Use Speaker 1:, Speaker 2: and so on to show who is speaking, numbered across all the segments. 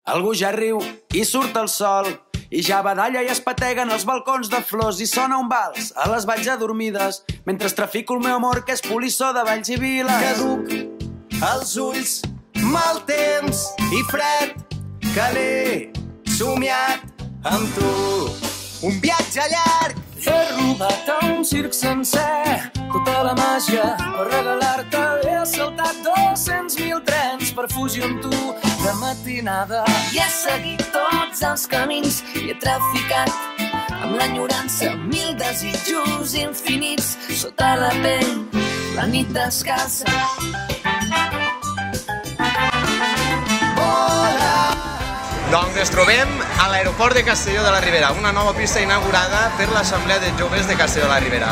Speaker 1: Algú ja riu i surt el sol i ja badalla i es pateguen els balcons de flors i sona un vals a les valls adormides mentre trafico el meu amor que és polissó de valls i viles.
Speaker 2: Caduc els ulls, mal temps i fred que l'he somiat amb tu. Un viatge llarg.
Speaker 1: He robat a un circ sencer tota la màgia per regalar-te. He saltat 200.000 trens per fugir amb tu de matinada.
Speaker 3: I he seguit tots els camins i he traficat amb l'enyorança 1000 desitjos infinits sota la pell, la nit descalça.
Speaker 2: Doncs ens trobem a l'aeroport de Castelló de la Ribera, una nova pista inaugurada per l'Assemblea de Joves de Castelló de la Ribera.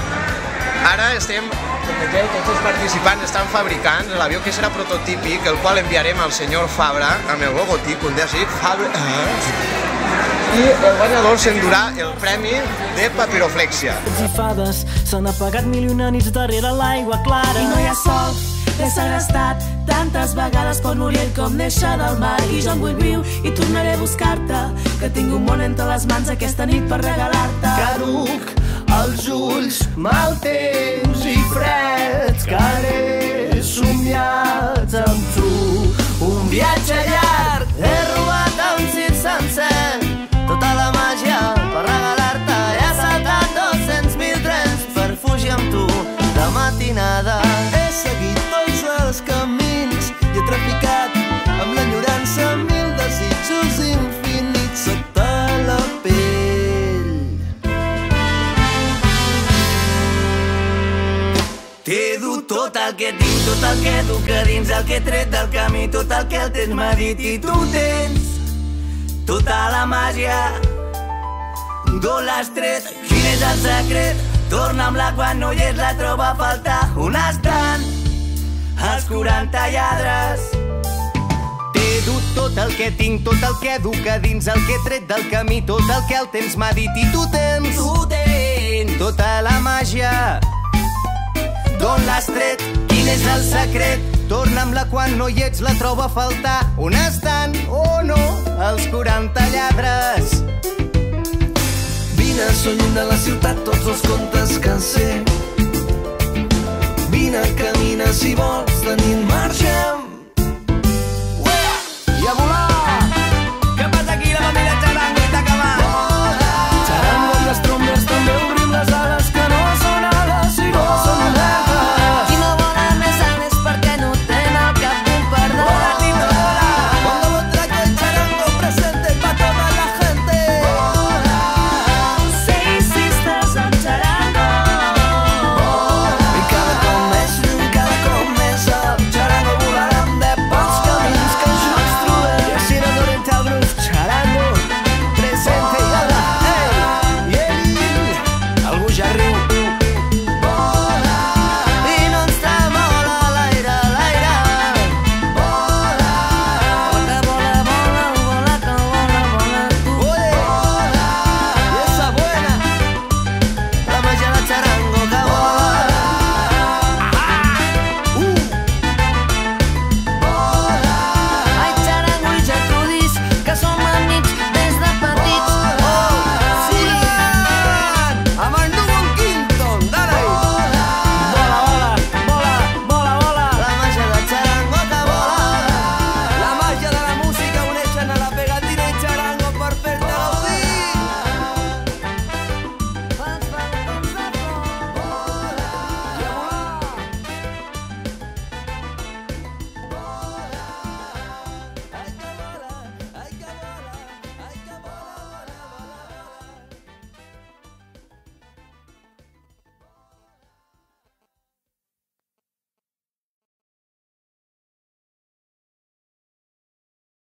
Speaker 2: Ara estem, com veieu, tots els participants estan fabricant l'avió que serà prototípic, el qual enviarem al senyor Fabra, amb el logotip, un dia així, Fabra. I el guanyador s'endurà el premi de papiroflèxia.
Speaker 4: I fades s'han apagat miliona nits darrere l'aigua clara.
Speaker 3: I no hi ha sol, l'he segrestat tantes vegades per l'Oriell com néixer del mar. I jo em vull viu i tornaré a buscar-te, que tinc un món entre les mans aquesta nit per regalar-te.
Speaker 2: Caduc els ulls, mal temps i freds que l'he somiat amb tu.
Speaker 3: Un viatge llarg, he robat a un circ sencer tota la màgia per regalar-te. He saltat 200.000 trens per fugir amb tu de matinada.
Speaker 2: He seguit tots els camins i he traficat amb l'enyorança 1000 desitjos infinits sota la pell.
Speaker 3: T'he dut tot el que tinc, tot el que duc a dins, el que he tret del camí, tot el que el temps m'ha dit. I tu tens tota la màgia. D'on l'has tret? Quin és el secret? Torna'm-la quan no hi és, la trobo a faltar. On estan els 40 lladres?
Speaker 2: T'he dut tot el que tinc, tot el que duc a dins, el que he tret del camí, tot el que el temps m'ha dit. I tu tens tota la màgia.
Speaker 3: D'on l'has tret? Quin és el secret?
Speaker 2: Torna'm-la quan no hi ets, la trobo a faltar. On estan, oh no, els 40 lladres?
Speaker 1: Vine, so lluny de la ciutat, tots els contes que sé. Vine, camina si vols, de nit marxem.